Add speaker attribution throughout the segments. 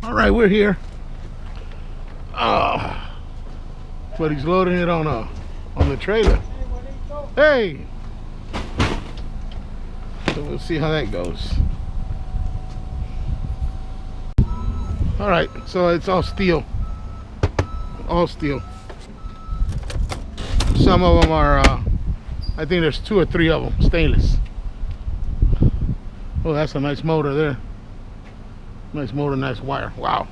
Speaker 1: All right, we're here. But he's loading it on the trailer. Hey. So we'll see how that goes. All right, so it's all steel. All steel. Some of them are, I think there's 2 or 3 of them, stainless. Oh, that's a nice motor there. Nice motor, nice wire. Wow.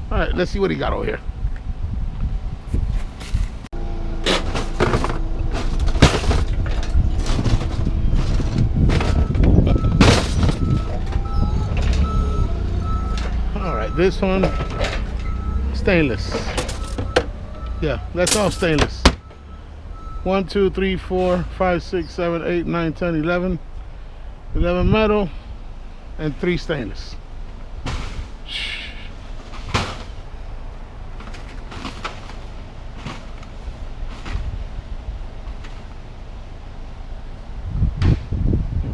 Speaker 1: All right, let's see what he got over here. All right, this one, stainless. Yeah, that's all stainless. 1, 2, 3, 4, 5, 6, 7, 8, 9, 10, 11. 11 metal and 3 stainless.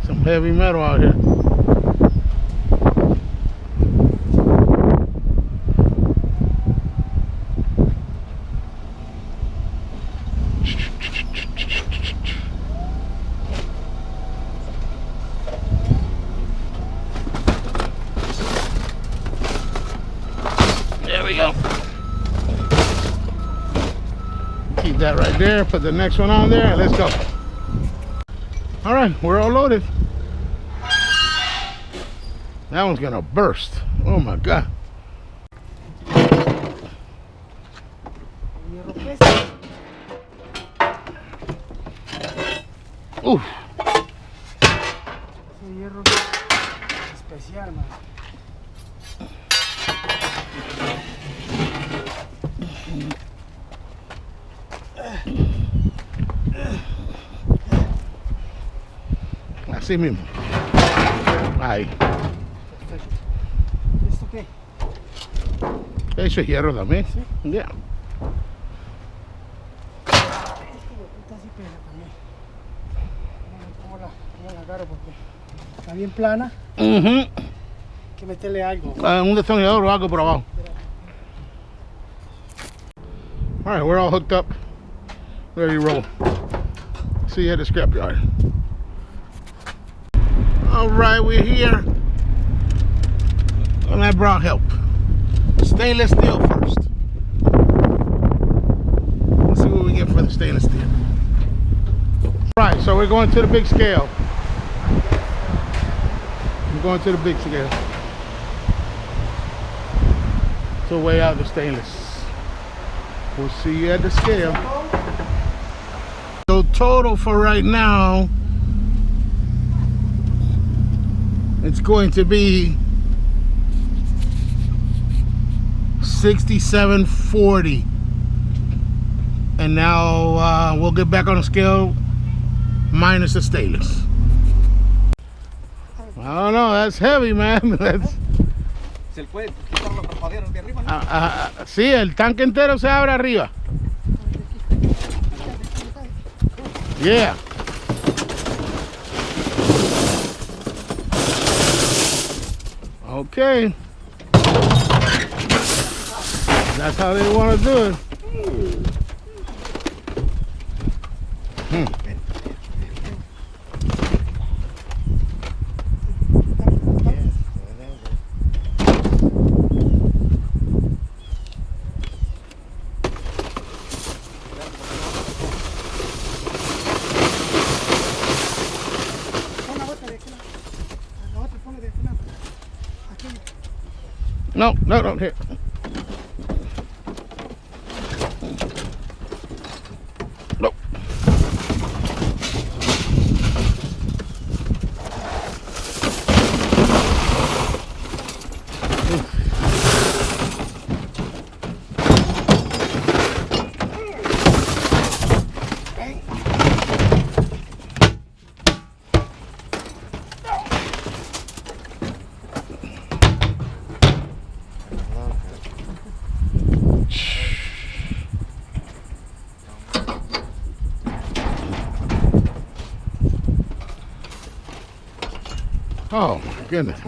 Speaker 1: Some heavy metal out here. There we go. Keep that right there. Put the next one on there and let's go. All right, we're all loaded. That one's gonna burst. Oh my God. Uf.
Speaker 2: Hierro especial, man.
Speaker 1: Así mismo. Ahí.
Speaker 2: Perfecto. ¿Esto qué?
Speaker 1: Eso es hierro también.
Speaker 2: ¿Sí?
Speaker 1: Ya.
Speaker 2: Esto de puta sí pesa también. ¿Cómo la agarro? Porque está bien plana. Hay que meterle algo.
Speaker 1: Un destornillador o algo por abajo. All right, we're all hooked up. Ready to roll. See you at the scrapyard. All right, we're here. And I brought help. Stainless steel first. Let's see what we get for the stainless steel. All right, so we're going to the big scale. We're going to the big scale to weigh out the stainless. We'll see you at the scale. So total for right now, it's going to be 67.40. And now we'll get back on the scale minus the stainless. I don't know, that's heavy, man. That's...
Speaker 3: ¿Se le puede quitar los tapaderos de arriba?
Speaker 1: Sí, el tanque entero se abre arriba. Yeah. Okay. That's how they want to do it. No, no, no, here. Nope. Oh my goodness.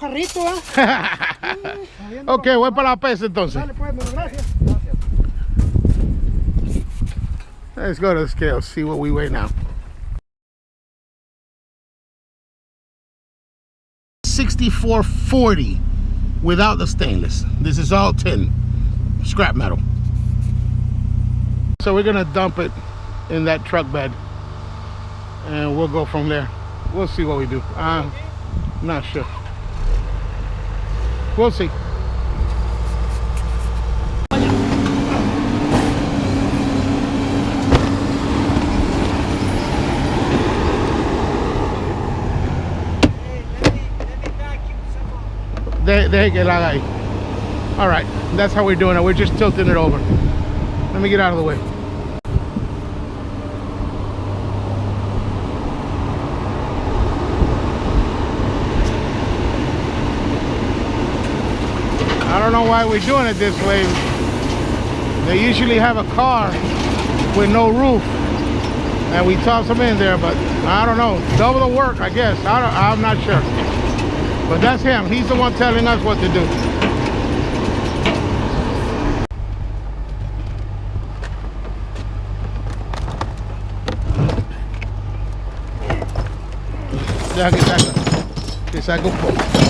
Speaker 2: carrito,
Speaker 1: Ok, voy para la pesa entonces.
Speaker 2: Dale, pues, gracias.
Speaker 1: Let's go to the scale, see what we weigh now. 64.40 without the stainless. This is all tin, scrap metal. So we're gonna dump it in that truck bed and we'll go from there. We'll see what we do. Not sure. We'll see. Deje que la haga ahí. All right, that's how we're doing it. We're just tilting it over. Let me get out of the way. I don't know why we're doing it this way. They usually have a car with no roof and we toss them in there, but I don't know. Double the work, I guess. I'm not sure. But that's him. He's the one telling us what to do. Que saca un poco.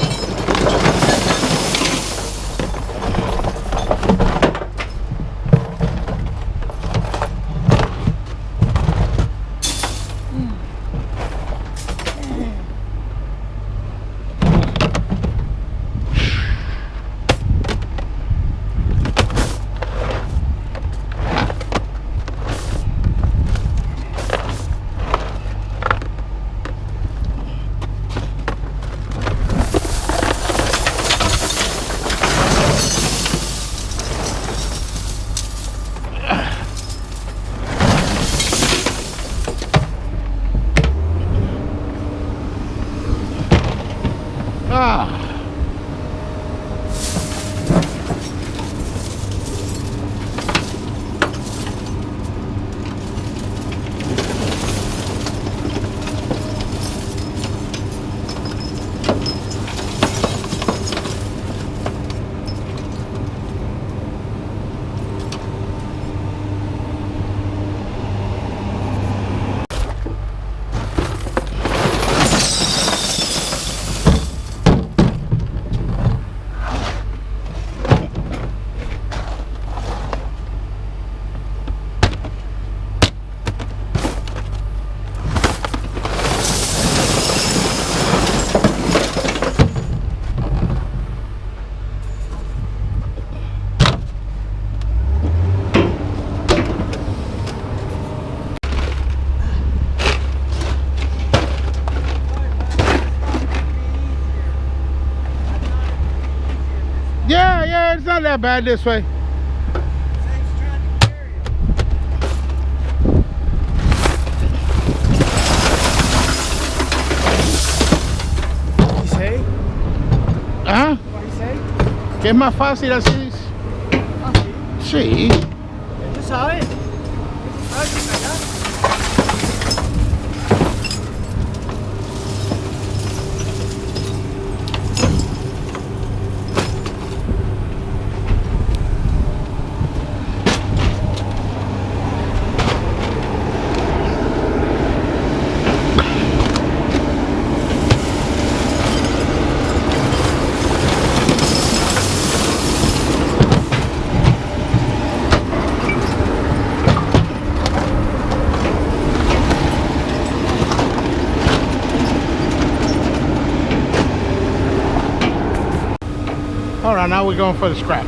Speaker 1: Yeah, it's not that bad this way.
Speaker 2: What you say?
Speaker 1: ¿Ah?
Speaker 2: What you say?
Speaker 1: Que es más fácil así.
Speaker 2: Ah,
Speaker 1: Sí.
Speaker 2: sí. Tú sabes. Es fácil, ¿verdad?
Speaker 1: All right, now we're going for the scrap.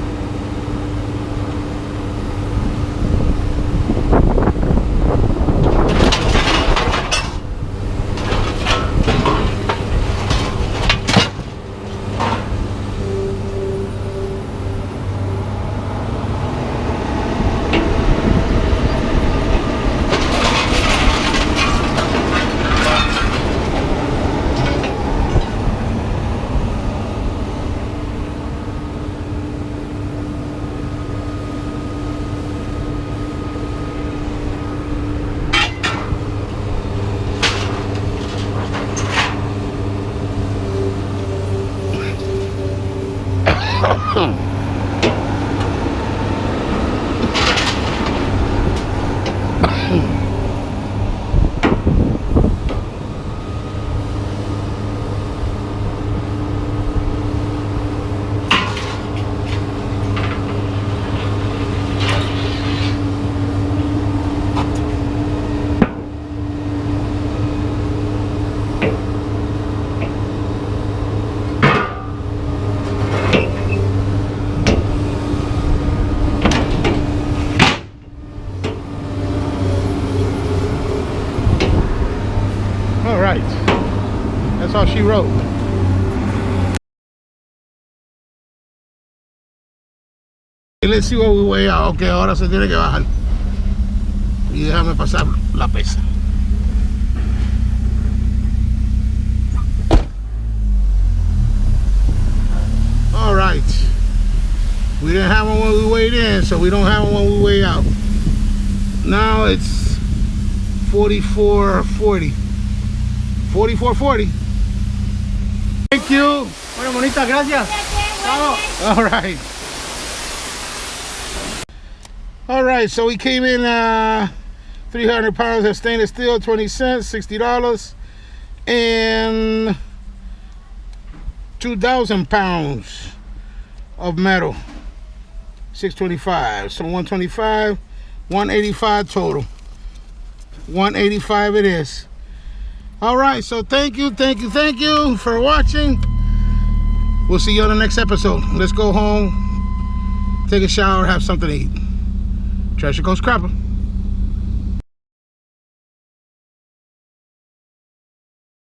Speaker 1: All right, that's all she wrote. Let's see what we weigh out. Ok, ahora se tiene que bajar. Y déjame pasar la pesa. All right. We didn't have one when we weighed in, so we don't have one when we weigh out. Now it's 44.40. 44.40. Thank you.
Speaker 2: Bueno, bonita, gracias. Chao.
Speaker 1: All right. All right, so we came in 300 pounds of stainless steel, 20 cents, $60, and 2,000 pounds of metal, 625. So 125, 185 total. 185 it is. All right, so thank you for watching. We'll see you on the next episode. Let's go home, take a shower, have something to eat. Treasure Coast Scrapper.